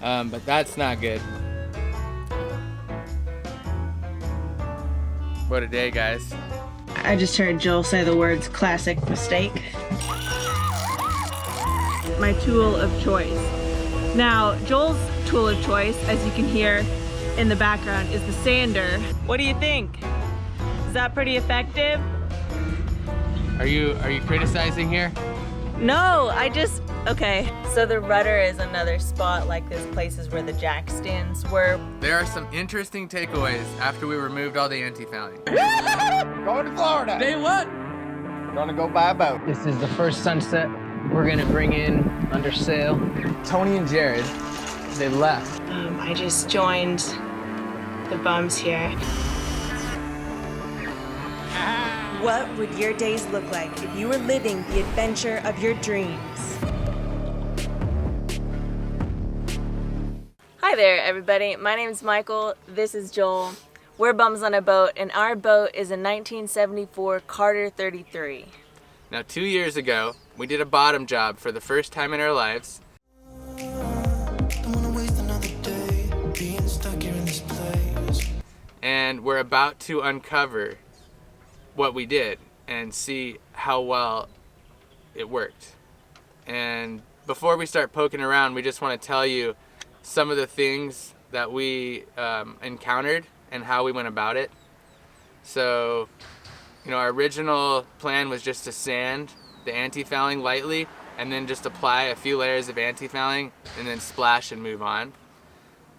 but that's not good. What a day, guys. I just heard Joel say the words classic mistake. My tool of choice. Now, Joel's tool of choice, as you can hear in the background, is the sander. What do you think? Is that pretty effective? Are you criticizing here? No, okay. So the rudder is another spot, like those places where the jack stands were. There are some interesting takeaways after we removed all the anti-fouling. Going to Florida. Day what? Gonna go buy a boat. This is the first sunset we're gonna bring in under sail. Tony and Jared, they left. I just joined the bums here. What would your days look like if you were living the adventure of your dreams? Hi there, everybody. My name is Michael. This is Joel. We're bums on a boat, and our boat is a 1974 Carter 33. Now, 2 years ago, we did a bottom job for the first time in our lives. And we're about to uncover what we did and see how well it worked. And before we start poking around, we just want to tell you some of the things that we encountered and how we went about it. So, our original plan was just to sand the anti-fouling lightly and then just apply a few layers of anti-fouling and then splash and move on.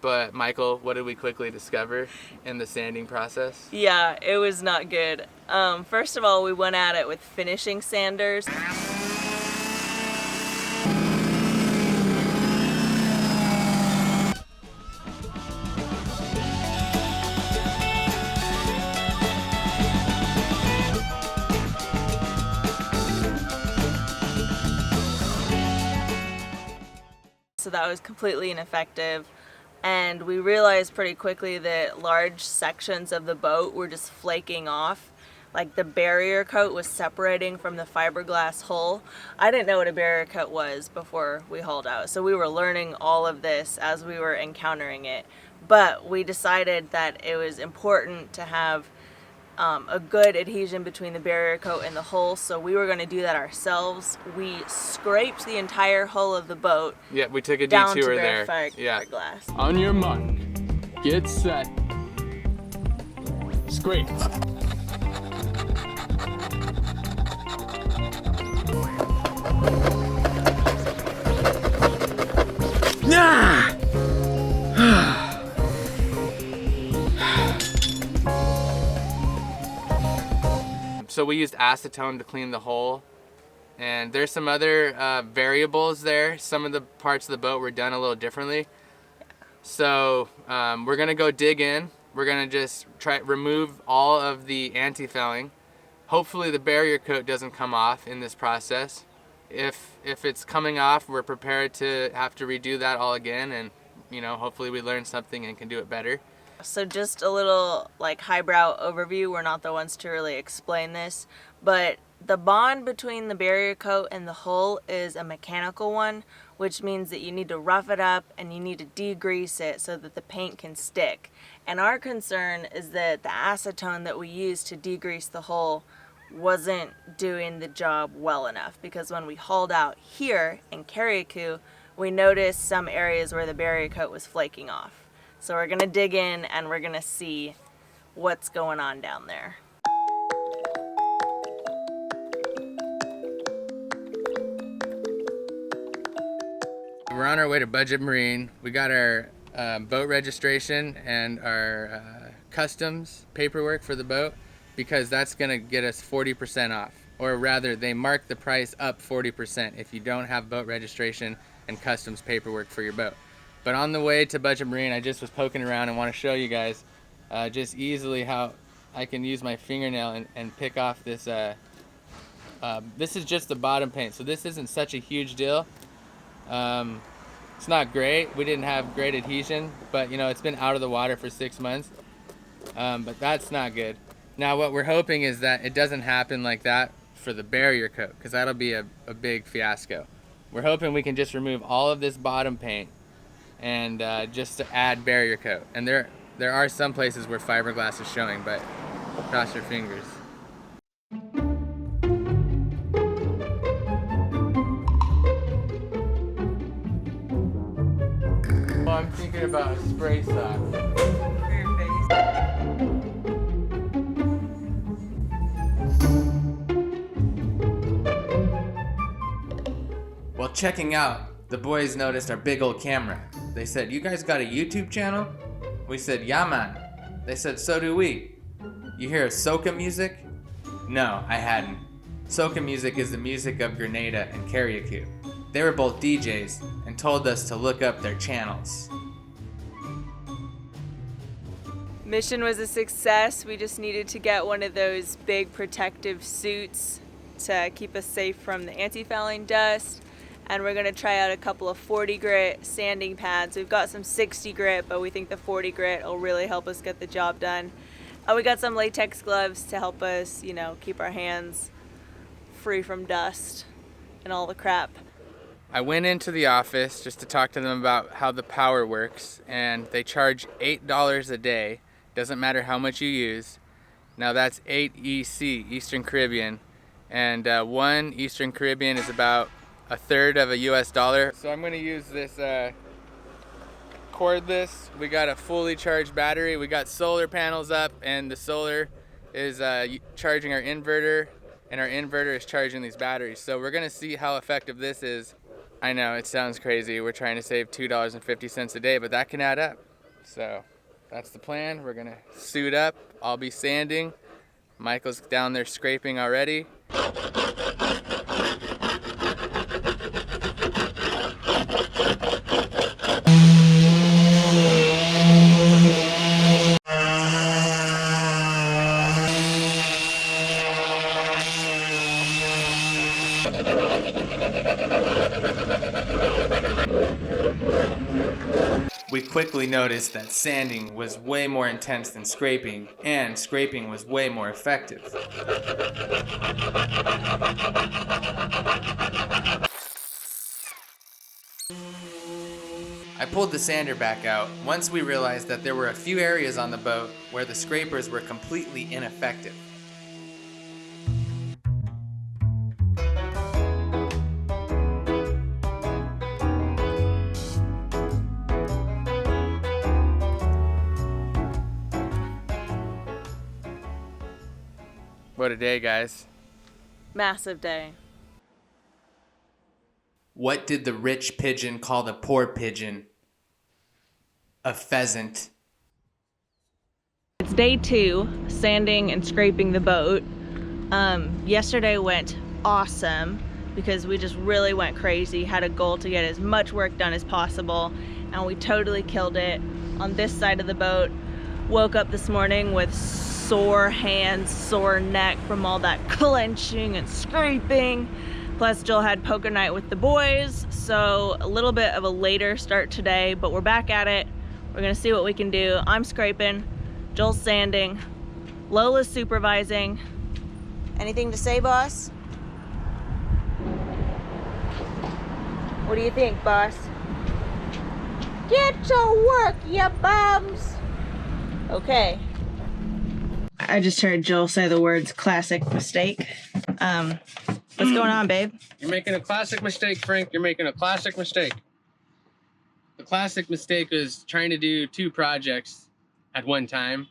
But Michael, what did we quickly discover in the sanding process? Yeah, it was not good. First of all, we went at it with finishing sanders. So that was completely ineffective. And we realized pretty quickly that large sections of the boat were just flaking off. Like the barrier coat was separating from the fiberglass hull. I didn't know what a barrier coat was before we hauled out. So we were learning all of this as we were encountering it. But we decided that it was important to have a good adhesion between the barrier coat and the hull, so we were going to do that ourselves. We scraped the entire hull of the boat. Yeah, we took a down detour to there. Fiberglass. On your mark, get set, scrape. So we used acetone to clean the hull, and there's some other variables there. Some of the parts of the boat were done a little differently. So we're gonna go dig in. We're gonna just remove all of the anti-fouling. Hopefully the barrier coat doesn't come off in this process. If it's coming off, we're prepared to have to redo that all again, and hopefully we learn something and can do it better. So just a little highbrow overview. We're not the ones to really explain this, but the bond between the barrier coat and the hull is a mechanical one, which means that you need to rough it up and you need to degrease it so that the paint can stick. And our concern is that the acetone that we used to degrease the hull wasn't doing the job well enough, because when we hauled out here in Carriacou, we noticed some areas where the barrier coat was flaking off. So we're gonna dig in and we're gonna see what's going on down there. We're on our way to Budget Marine. We got our boat registration and our customs paperwork for the boat, because that's gonna get us 40% off. Or rather, they mark the price up 40% if you don't have boat registration and customs paperwork for your boat. But on the way to Budget Marine, I just was poking around and want to show you guys just easily how I can use my fingernail and pick off this. This is just the bottom paint, so this isn't such a huge deal. It's not great. We didn't have great adhesion, but it's been out of the water for 6 months. But that's not good. Now what we're hoping is that it doesn't happen like that for the barrier coat, because that'll be a big fiasco. We're hoping we can just remove all of this bottom paint and just to add barrier coat. And there are some places where fiberglass is showing, but cross your fingers. Well, I'm thinking about a spray sock. For your face. While checking out, the boys noticed our big old camera. They said, "You guys got a YouTube channel?" We said, "Yeah, man." They said, "So do we." "You hear soca music?" No, I hadn't. Soca music is the music of Grenada and Karakou. They were both DJs and told us to look up their channels. Mission was a success. We just needed to get one of those big protective suits to keep us safe from the anti-fouling dust. And we're gonna try out a couple of 40 grit sanding pads. We've got some 60 grit, but we think the 40 grit will really help us get the job done. We got some latex gloves to help us, you know, keep our hands free from dust and all the crap. I went into the office just to talk to them about how the power works, and they charge $8 a day. Doesn't matter how much you use. Now that's 8 EC, Eastern Caribbean, and 1 Eastern Caribbean is about a third of a US dollar. So I'm gonna use this cordless. We got a fully charged battery. We got solar panels up, and the solar is charging our inverter, and our inverter is charging these batteries. So we're gonna see how effective this is. I know it sounds crazy. We're trying to save $2.50 a day, but that can add up. So that's the plan. We're gonna suit up. I'll be sanding. Michael's down there scraping already. We quickly noticed that sanding was way more intense than scraping, and scraping was way more effective. I pulled the sander back out once we realized that there were a few areas on the boat where the scrapers were completely ineffective. What a day, guys. Massive day. What did the rich pigeon call the poor pigeon? A pheasant. It's day 2, sanding and scraping the boat. Yesterday went awesome because we just really went crazy, had a goal to get as much work done as possible, and we totally killed it on this side of the boat. Woke up this morning with sore hands, sore neck from all that clenching and scraping. Plus Joel had poker night with the boys, so a little bit of a later start today, but we're back at it. We're gonna see what we can do. I'm scraping, Joel's sanding, Lola's supervising. Anything to say, boss? What do you think, boss? Get to work, you bums! Okay. I just heard Joel say the words classic mistake. What's going on, babe? You're making a classic mistake, Frank. You're making a classic mistake. The classic mistake was trying to do 2 projects at one time.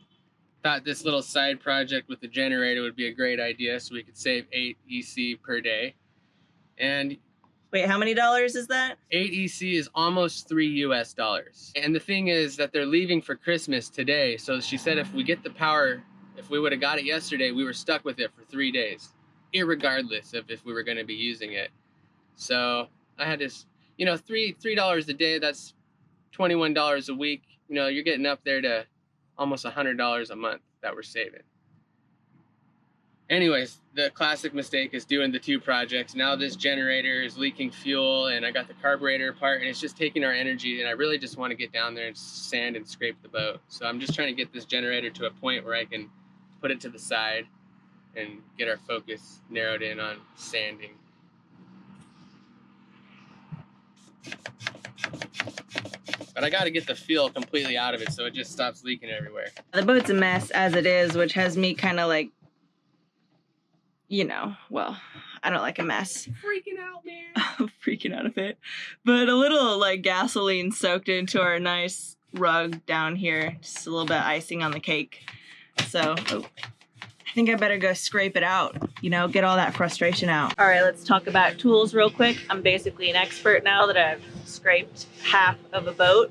Thought this little side project with the generator would be a great idea so we could save 8 EC per day. And Wait, how many dollars is that? 8 EC is almost $3 US. And the thing is that they're leaving for Christmas today. So she said if we get the power, if we would have got it yesterday, we were stuck with it for 3 days, irregardless of if we were going to be using it. So I had this, you know, $3 a day, that's $21 a week. You know, you're getting up there to almost $100 a month that we're saving. Anyways, the classic mistake is doing the 2 projects. Now this generator is leaking fuel, and I got the carburetor apart, and it's just taking our energy, and I really just want to get down there and sand and scrape the boat. So I'm just trying to get this generator to a point where I can put it to the side and get our focus narrowed in on sanding. But but I got to get the feel completely out of it so it just stops leaking everywhere. The boat's a mess as it is, which has me kind of like, you know, well, I don't like a mess. Freaking out, man. I'm freaking out of it. But a little like gasoline soaked into our nice rug down here. Just a little bit of icing on the cake. So, I think I better go scrape it out, you know, get all that frustration out. All right, let's talk about tools real quick. I'm basically an expert now that I've scraped half of a boat.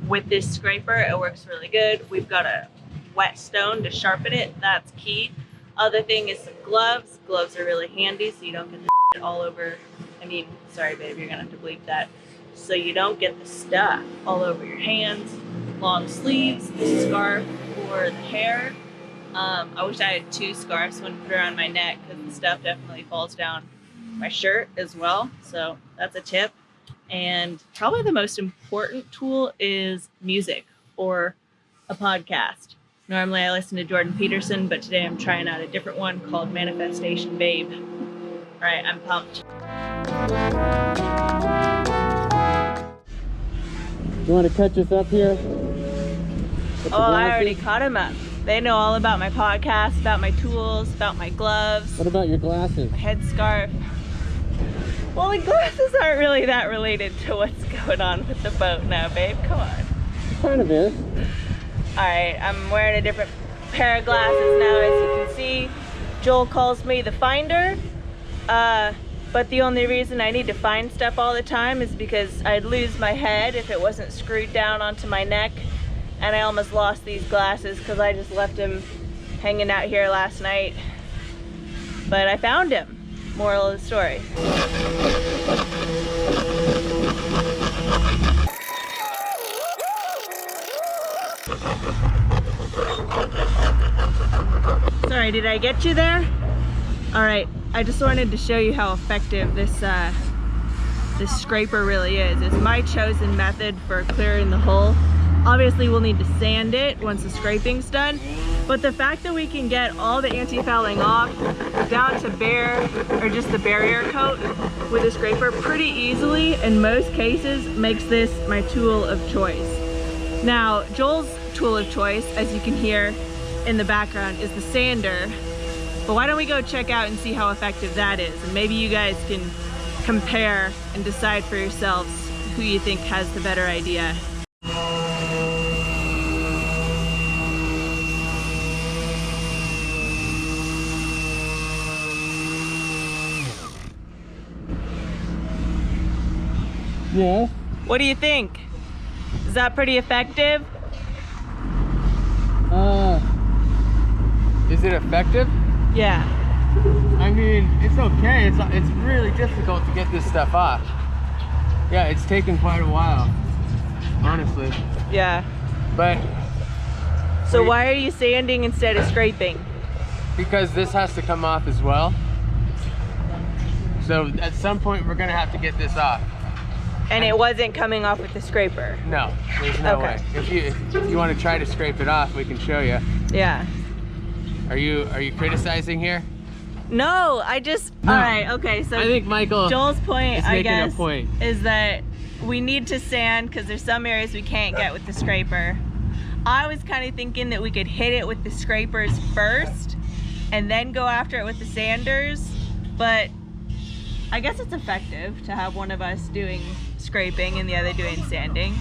With this scraper, it works really good. We've got a whetstone to sharpen it. That's key. Other thing is some gloves. Gloves are really handy so you don't get the all over. I mean, sorry babe, you're gonna have to bleep that. So you don't get the stuff all over your hands. Long sleeves, a scarf for the hair. I wish I had 2 scarves, one to put around my neck because the stuff definitely falls down my shirt as well. So that's a tip. And probably the most important tool is music or a podcast. Normally I listen to Jordan Peterson, but today I'm trying out a different one called Manifestation Babe. All right, I'm pumped. You want to catch us up here? Oh, I already caught him up. They know all about my podcast, about my tools, about my gloves, What about your glasses? my headscarf. Well, the glasses aren't really that related to what's going on with the boat now, babe. Come on. Kind of is. All right, I'm wearing a different pair of glasses now, as you can see. Joel calls me the finder, but the only reason I need to find stuff all the time is because I'd lose my head if it wasn't screwed down onto my neck, and I almost lost these glasses because I just left him hanging out here last night. But I found him. Moral of the story. Sorry, did I get you there? All right, I just wanted to show you how effective this scraper really is. It's my chosen method for clearing the hull. Obviously, we'll need to sand it once the scraping's done, but the fact that we can get all the anti-fouling off down to bare, or just the barrier coat with a scraper pretty easily in most cases makes this my tool of choice. Now, Joel's tool of choice, as you can hear in the background, is the sander. But why don't we go check out and see how effective that is, and maybe you guys can compare and decide for yourselves who you think has the better idea. Yeah. What do you think? Is that pretty effective? Is it effective? Yeah. I mean, it's okay. It's really difficult to get this stuff off. Yeah, it's taken quite a while, honestly. Yeah. But So why are you sanding instead of scraping? because this has to come off as well. So at some point we're gonna have to get this off. And it wasn't coming off with the scraper? No, there's no Okay. way. If you want to try to scrape it off, we can show you. Yeah. Are you criticizing here? No, I just, No. all right, okay, so I think Michael Joel's point, is I making guess, a point. is that we need to sand because there's some areas we can't get with the scraper. I was kind of thinking that we could hit it with the scrapers first and then go after it with the sanders, but I guess it's effective to have one of us doing scraping and the other doing sanding.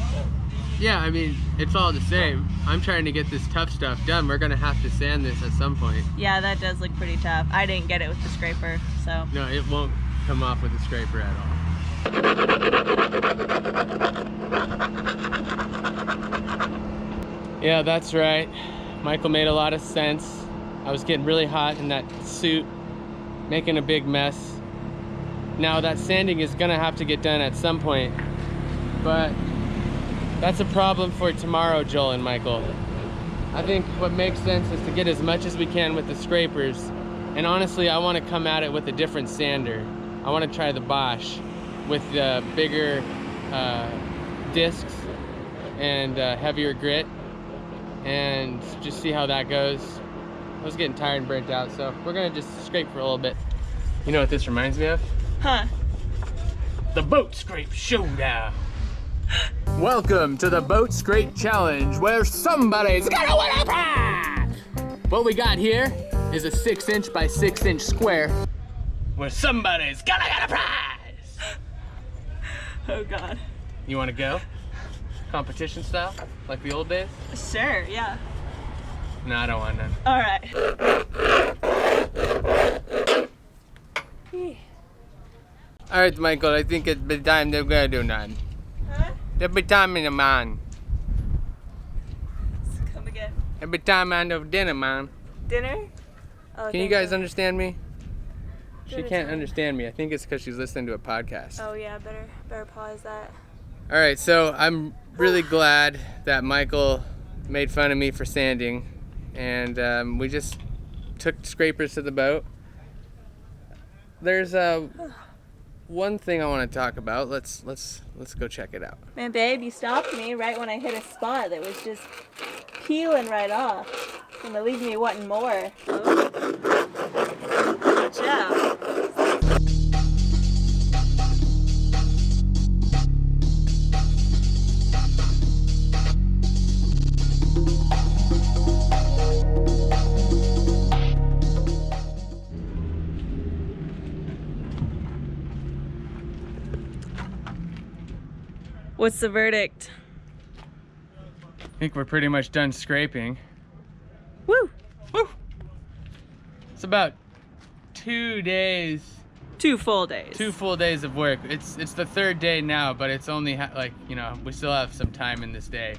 Yeah, I mean, it's all the same. I'm trying to get this tough stuff done. We're gonna have to sand this at some point. Yeah, that does look pretty tough. I didn't get it with the scraper, so. No, it won't come off with a scraper at all. Yeah, that's right. Michael made a lot of sense. I was getting really hot in that suit, making a big mess. Now that sanding is gonna have to get done at some point, but that's a problem for tomorrow, Joel and Michael. I think what makes sense is to get as much as we can with the scrapers, and honestly, I want to come at it with a different sander. I want to try the Bosch with the bigger discs and heavier grit, and just see how that goes. I was getting tired and burnt out, so we're gonna just scrape for a little bit. You know what this reminds me of? Huh. The boat scrape showdown. Welcome to the Boat Scrape Challenge, where somebody's gonna win a prize! What we got here is a 6-inch by 6-inch square, where somebody's gonna get a prize! Oh God. You wanna go? Competition style? Like the old days? Sure, yeah. No, I don't want none. All right. All right, Michael, I think it's been time they're gonna do none. Huh? There'll be time in the man. Come again. There'll be time on the dinner, man. Dinner? Oh, Can you thank guys God. understand me? She Dinner can't time. understand me. I think it's because she's listening to a podcast. Oh yeah, better pause that. All right, so I'm really glad that Michael made fun of me for sanding, and we just took scrapers to the boat. There's one thing I want to talk about. Let's go check it out. Man, babe, you stopped me right when I hit a spot that was just peeling right off. It's gonna leave me wanting more. Watch out. What's the verdict? I think we're pretty much done scraping. Woo! Woo! It's about 2 days. 2 full days. 2 full days of work. It's the 3rd day now, but it's only we still have some time in this day.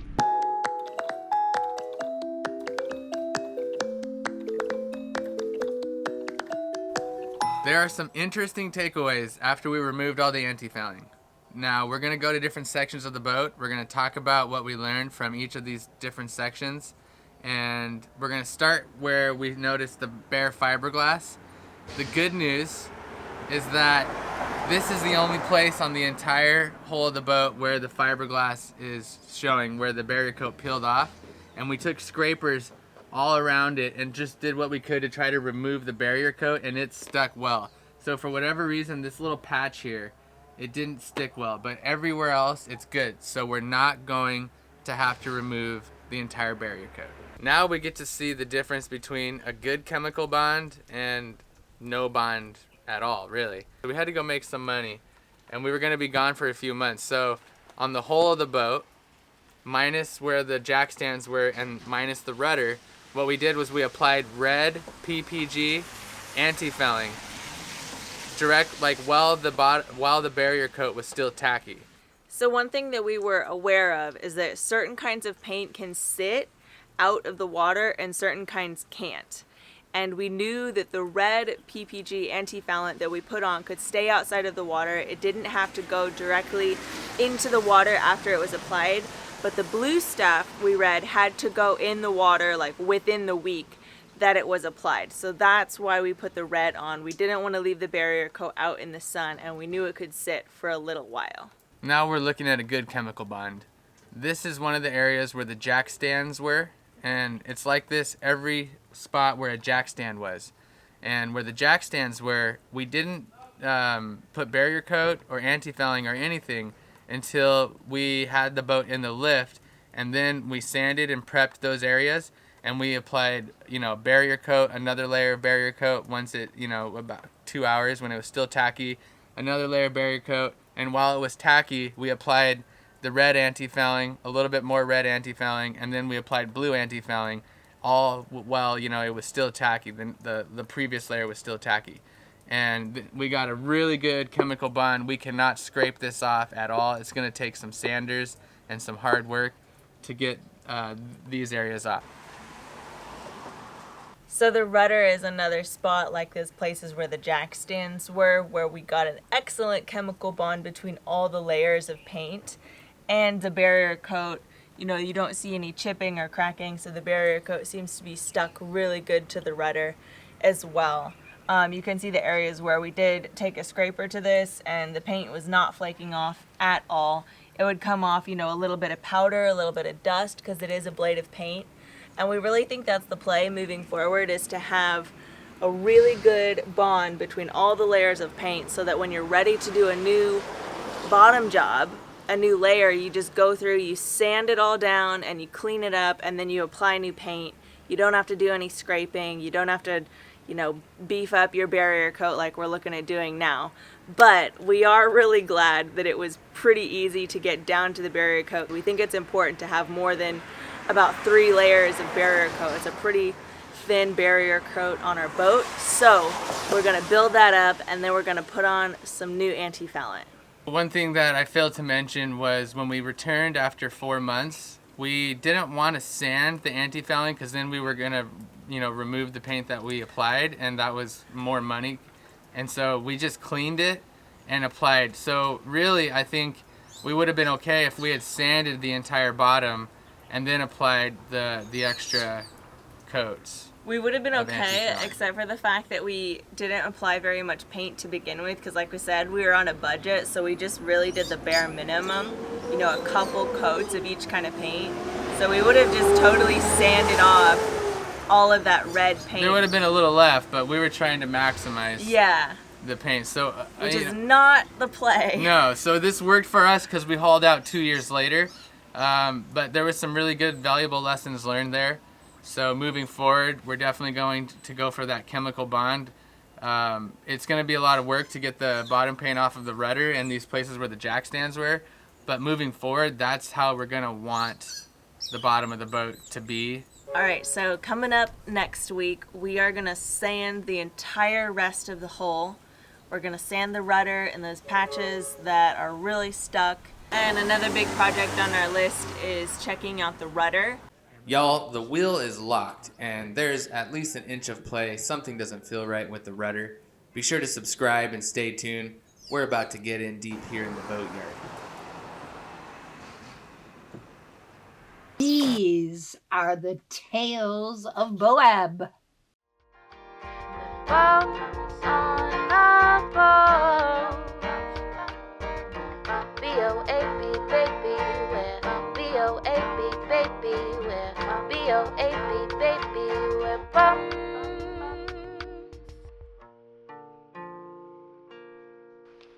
There are some interesting takeaways after we removed all the anti-fouling. Now we're gonna go to different sections of the boat. We're gonna talk about what we learned from each of these different sections, and we're gonna start where we noticed the bare fiberglass. The good news is that this is the only place on the entire hull of the boat where the fiberglass is showing, where the barrier coat peeled off, and we took scrapers all around it and just did what we could to try to remove the barrier coat, and it stuck well. So for whatever reason, this little patch here, it didn't stick well, but everywhere else it's good. So we're not going to have to remove the entire barrier coat. Now we get to see the difference between a good chemical bond and no bond at all, really. We had to go make some money, and we were gonna be gone for a few months. So on the whole of the boat, minus where the jack stands were and minus the rudder, what we did was we applied red PPG anti-fouling direct, like while the barrier coat was still tacky. So one thing that we were aware of is that certain kinds of paint can sit out of the water and certain kinds can't. And we knew that the red PPG anti-foulant that we put on could stay outside of the water. It didn't have to go directly into the water after it was applied. But the blue stuff we read had to go in the water like within the week that it was applied. So that's why we put the red on. We didn't want to leave the barrier coat out in the sun, and we knew it could sit for a little while. Now we're looking at a good chemical bond. This is one of the areas where the jack stands were, and it's like this every spot where a jack stand was. And where the jack stands were, we didn't put barrier coat or anti-fouling or anything until we had the boat in the lift, and then we sanded and prepped those areas, and we applied, barrier coat, another layer of barrier coat once it, about 2 hours when it was still tacky, another layer of barrier coat, and while it was tacky, we applied the red anti-fouling, a little bit more red anti-fouling, and then we applied blue anti-fouling, all while, it was still tacky. The previous layer was still tacky. And we got a really good chemical bond. We cannot scrape this off at all. It's gonna take some sanders and some hard work to get these areas off. So the rudder is another spot like those places where the jack stands were, where we got an excellent chemical bond between all the layers of paint and the barrier coat. You don't see any chipping or cracking, so the barrier coat seems to be stuck really good to the rudder as well. You can see the areas where we did take a scraper to this and the paint was not flaking off at all. It would come off, a little bit of powder, a little bit of dust, because it is a blade of paint. And we really think that's the play moving forward, is to have a really good bond between all the layers of paint so that when you're ready to do a new bottom job, a new layer, you just go through, you sand it all down, and you clean it up, and then you apply new paint. You don't have to do any scraping. You don't have to, you know, beef up your barrier coat like we're looking at doing now. But we are really glad that it was pretty easy to get down to the barrier coat. We think it's important to have more than about 3 layers of barrier coat. It's a pretty thin barrier coat on our boat. So we're gonna build that up, and then we're gonna put on some new anti-foulant. One thing that I failed to mention was when we returned after 4 months, we didn't want to sand the anti-fouling because then we were gonna, you know, remove the paint that we applied, and that was more money. And so we just cleaned it and applied. So really, I think we would have been okay if we had sanded the entire bottom and then applied the extra coats. We would have been Of okay, anti-fouling. except for the fact that we didn't apply very much paint to begin with, because like we said, we were on a budget, so we just really did the bare minimum, you know, a couple coats of each kind of paint. So we would have just totally sanded off all of that red paint. There would have been a little left, but we were trying to maximize Yeah, the paint. So which you is know, not the play. no, so this worked for us because we hauled out 2 years later. But there was some really good, valuable lessons learned there. So moving forward, we're definitely going to go for that chemical bond. It's going to be a lot of work to get the bottom paint off of the rudder and these places where the jack stands were. But moving forward, that's how we're going to want the bottom of the boat to be. All right, so coming up next week, we are gonna sand the entire rest of the hull. We're gonna sand the rudder and those patches that are really stuck. And another big project on our list is checking out the rudder. Y'all, the wheel is locked, and there's at least an inch of play. Something doesn't feel right with the rudder. Be sure to subscribe and stay tuned. We're about to get in deep here in the boatyard. These are the tales of BOAB. Boats on a boat. BOAB, baby.